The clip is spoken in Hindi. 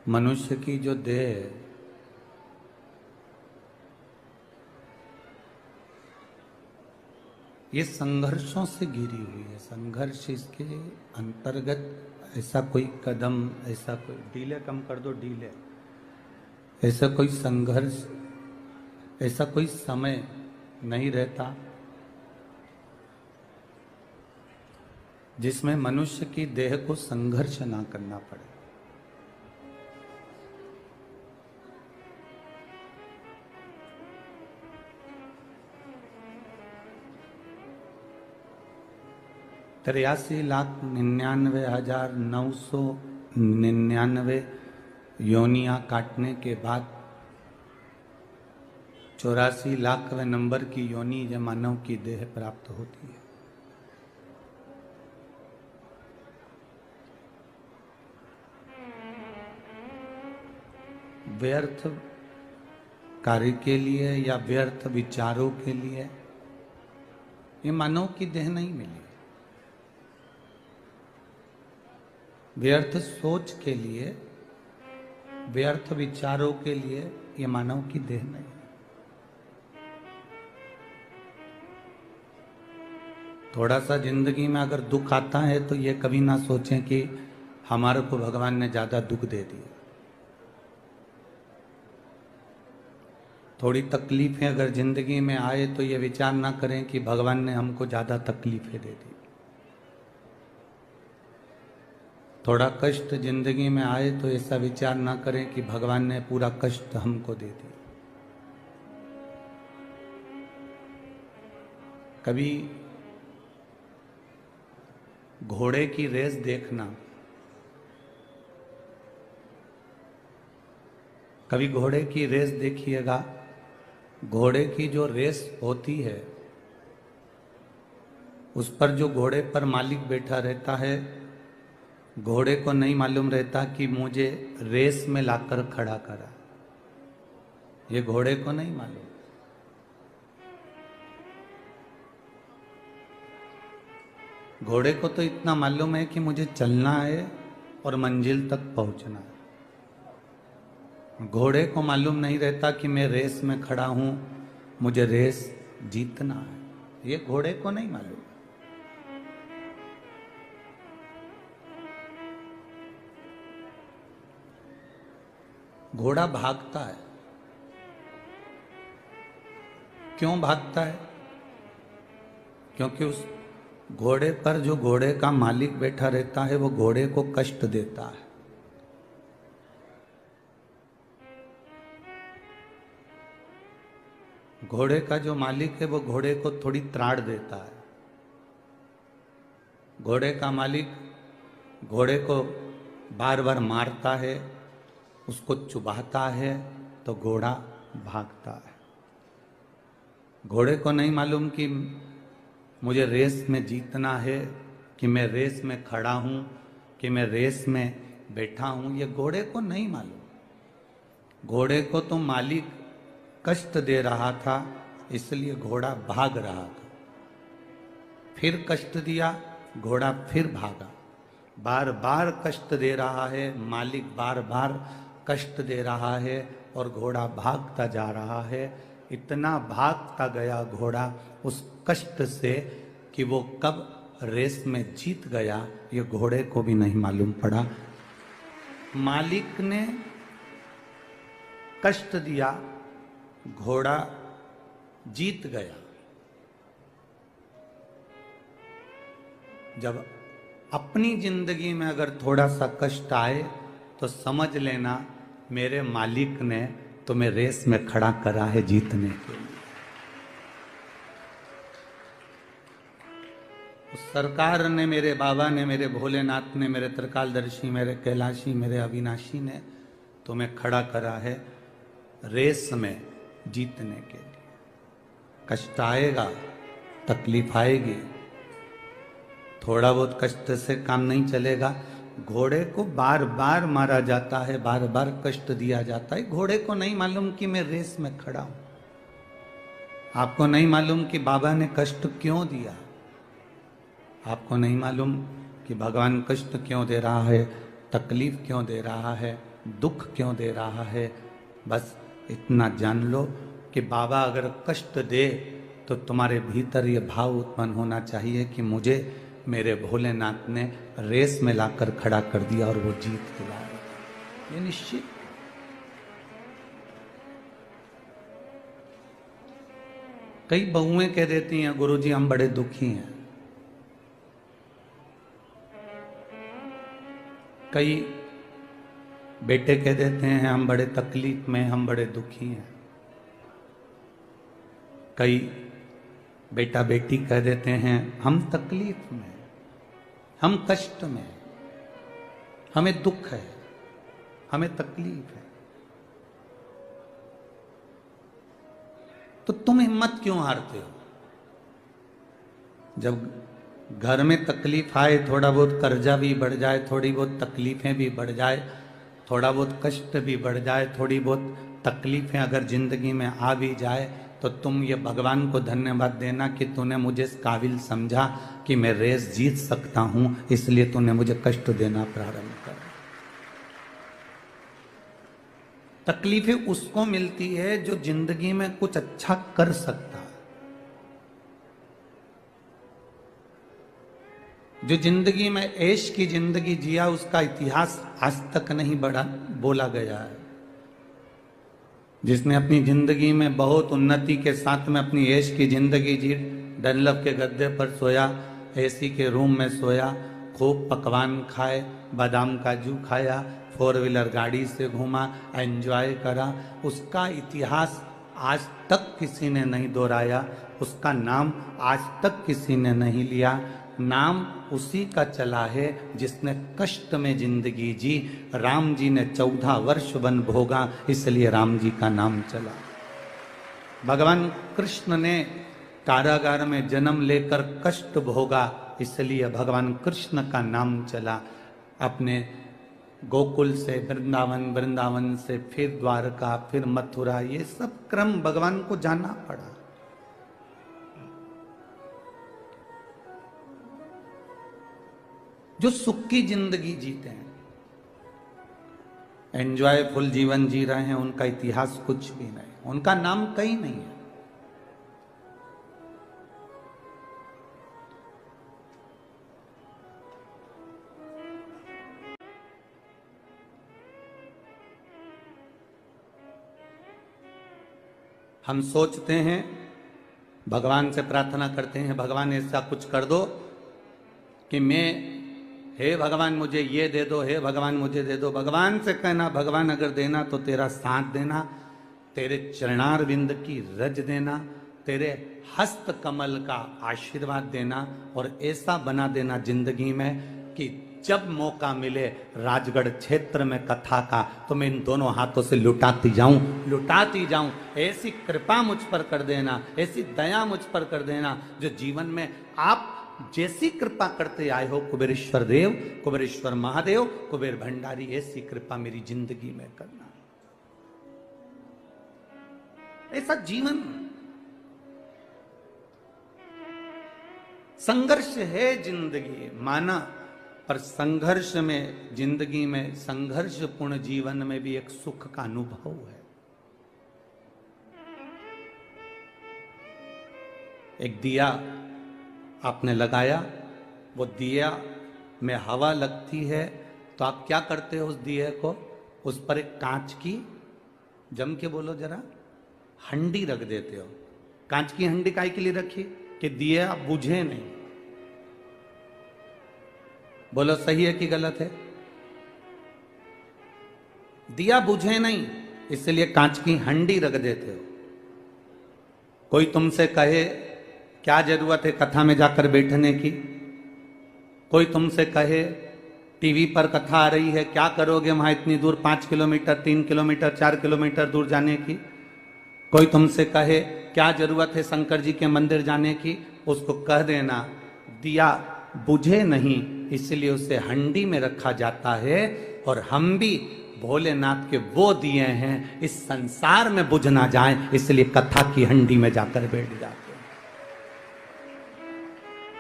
मनुष्य की जो देह है ये संघर्षों से घिरी हुई है। संघर्ष इसके अंतर्गत ऐसा कोई कदम, ऐसा कोई डीले कम कर दो डीले, ऐसा कोई संघर्ष, ऐसा कोई समय नहीं रहता जिसमें मनुष्य की देह को संघर्ष ना करना पड़े। तिरासी लाख 99,999 योनियां काटने के बाद 84 लाखवें नंबर की योनि जब मानव की देह प्राप्त होती है। व्यर्थ कार्य के लिए या व्यर्थ विचारों के लिए ये मानव की देह नहीं मिली। व्यर्थ सोच के लिए, व्यर्थ विचारों के लिए ये मानव की देह नहीं। थोड़ा सा जिंदगी में अगर दुख आता है तो ये कभी ना सोचें कि हमारे को भगवान ने ज्यादा दुख दे दिया। थोड़ी तकलीफें अगर जिंदगी में आए तो ये विचार ना करें कि भगवान ने हमको ज्यादा तकलीफें दे दी। थोड़ा कष्ट जिंदगी में आए तो ऐसा विचार ना करें कि भगवान ने पूरा कष्ट हमको दे दिया। कभी घोड़े की रेस देखना, कभी घोड़े की रेस देखिएगा। घोड़े की जो रेस होती है उस पर जो घोड़े पर मालिक बैठा रहता है, घोड़े को नहीं मालूम रहता कि मुझे रेस में लाकर खड़ा करा। ये घोड़े को नहीं मालूम। घोड़े को तो इतना मालूम है कि मुझे चलना है और मंजिल तक पहुंचना है। घोड़े को मालूम नहीं रहता कि मैं रेस में खड़ा हूं, मुझे रेस जीतना है। ये घोड़े को नहीं मालूम। घोड़ा भागता है। क्यों भागता है? क्योंकि उस घोड़े पर जो घोड़े का मालिक बैठा रहता है वो घोड़े को कष्ट देता है। घोड़े का जो मालिक है वो घोड़े को थोड़ी त्राड़ देता है। घोड़े का मालिक घोड़े को बार बार मारता है, उसको चुभाता है तो घोड़ा भागता है। घोड़े को नहीं मालूम कि मुझे रेस में जीतना है, कि मैं रेस में खड़ा हूं, कि मैं रेस में बैठा हूं। ये घोड़े को नहीं मालूम। घोड़े को तो मालिक कष्ट दे रहा था, इसलिए घोड़ा भाग रहा था। फिर कष्ट दिया, घोड़ा फिर भागा। बार बार कष्ट दे रहा है मालिक, बार बार कष्ट दे रहा है और घोड़ा भागता जा रहा है। इतना भागता गया घोड़ा उस कष्ट से कि वो कब रेस में जीत गया ये घोड़े को भी नहीं मालूम पड़ा। मालिक ने कष्ट दिया, घोड़ा जीत गया। जब अपनी जिंदगी में अगर थोड़ा सा कष्ट आए तो समझ लेना मेरे मालिक ने तुम्हें रेस में खड़ा करा है जीतने के लिए। उस सरकार ने, मेरे बाबा ने, मेरे भोलेनाथ ने, मेरे त्रिकालदर्शी, मेरे कैलाशी, मेरे अविनाशी ने तुम्हें खड़ा करा है रेस में जीतने के लिए। कष्ट आएगा, तकलीफ आएगी, थोड़ा बहुत कष्ट से काम नहीं चलेगा। घोड़े को बार बार मारा जाता है, बार बार कष्ट दिया जाता है। घोड़े को नहीं मालूम कि मैं रेस में खड़ा हूं। आपको नहीं मालूम कि बाबा ने कष्ट क्यों दिया। आपको नहीं मालूम कि भगवान कष्ट क्यों दे रहा है, तकलीफ क्यों दे रहा है। दुख क्यों दे रहा है। बस इतना जान लो कि बाबा अगर कष्ट दे तो तुम्हारे भीतर ये भाव उत्पन्न होना चाहिए कि मुझे मेरे भोलेनाथ ने रेस में लाकर खड़ा कर दिया और वो जीत दिलाया। ये निश्चित। कई बहुएं कह देती हैं गुरुजी हम बड़े दुखी हैं, कई बेटे कह देते हैं हम बड़े तकलीफ में, हम बड़े दुखी हैं, कई बेटा बेटी कह देते हैं हम तकलीफ में, हम कष्ट में, हमें दुख है, हमें तकलीफ है। तो तुम हिम्मत क्यों हारते हो? जब घर में तकलीफ आए, थोड़ा बहुत कर्जा भी बढ़ जाए, थोड़ी बहुत तकलीफें भी बढ़ जाए, थोड़ा बहुत कष्ट भी बढ़ जाए, थोड़ी बहुत तकलीफें अगर जिंदगी में आ भी जाए, तो तुम ये भगवान को धन्यवाद देना कि तूने मुझे इस काबिल समझा कि मैं रेस जीत सकता हूं, इसलिए तूने मुझे कष्ट देना प्रारंभ कर। तकलीफें उसको मिलती है जो जिंदगी में कुछ अच्छा कर सकता है, जो जिंदगी में ऐश की जिंदगी जिया, उसका इतिहास आज तक नहीं बोला गया है। जिसने अपनी जिंदगी में बहुत उन्नति के साथ में अपनी ऐश की जिंदगी जी, डनलप के गद्दे पर सोया, एसी के रूम में सोया, खूब पकवान खाए, बादाम काजू खाया, 4 व्हीलर गाड़ी से घूमा, एंजॉय करा, उसका इतिहास आज तक किसी ने नहीं दोहराया, उसका नाम आज तक किसी ने नहीं लिया। नाम उसी का चला है जिसने कष्ट में जिंदगी जी। राम जी ने 14 वर्ष वन भोगा, इसलिए राम जी का नाम चला। भगवान कृष्ण ने कारागार में जन्म लेकर कष्ट भोगा, इसलिए भगवान कृष्ण का नाम चला। अपने गोकुल से वृंदावन, वृंदावन से फिर द्वारका, फिर मथुरा, ये सब क्रम भगवान को जाना पड़ा। जो सुख की जिंदगी जीते हैं, एंजॉयफुल जीवन जी रहे हैं, उनका इतिहास कुछ भी नहीं, उनका नाम कहीं नहीं है। हम सोचते हैं, भगवान से प्रार्थना करते हैं, भगवान ऐसा कुछ कर दो कि मैं, हे भगवान मुझे ये दे दो, हे भगवान मुझे दे दो। भगवान से कहना, भगवान अगर देना तो तेरा साथ देना, तेरे चरणार बिंद की रज देना, तेरे हस्त कमल का आशीर्वाद देना, और ऐसा बना देना जिंदगी में कि जब मौका मिले राजगढ़ क्षेत्र में कथा का, तो मैं इन दोनों हाथों से लुटाती जाऊं। ऐसी कृपा मुझ पर कर देना, ऐसी दया मुझ पर कर देना, जो जीवन में आप जैसी कृपा करते आए हो, कुबेरेश्वर देव, कुबेरेश्वर महादेव, कुबेर भंडारी, ऐसी कृपा मेरी जिंदगी में करना। ऐसा जीवन, संघर्ष है जिंदगी माना, पर संघर्ष में, जिंदगी में संघर्षपूर्ण जीवन में भी एक सुख का अनुभव है। एक दिया आपने लगाया, वो दिया में हवा लगती है, तो आप क्या करते हो? उस दिए को, उस पर एक कांच की, जम के बोलो जरा, हंडी रख देते हो। कांच की हंडी काहे के लिए रखी? कि दिया बुझे नहीं। बोलो सही है कि गलत है? दिया बुझे नहीं, इसलिए कांच की हंडी रख देते हो। कोई तुमसे कहे क्या जरूरत है कथा में जाकर बैठने की, कोई तुमसे कहे टीवी पर कथा आ रही है, क्या करोगे वहां इतनी दूर, 5 किलोमीटर, 3 किलोमीटर, 4 किलोमीटर दूर जाने की, कोई तुमसे कहे क्या जरूरत है शंकर जी के मंदिर जाने की, उसको कह देना दिया बुझे नहीं, इसलिए उसे हंडी में रखा जाता है। और हम भी भोलेनाथ के वो दिए हैं, इस संसार में बुझ ना जाए, इसलिए कथा की हंडी में जाकर बैठ जाते।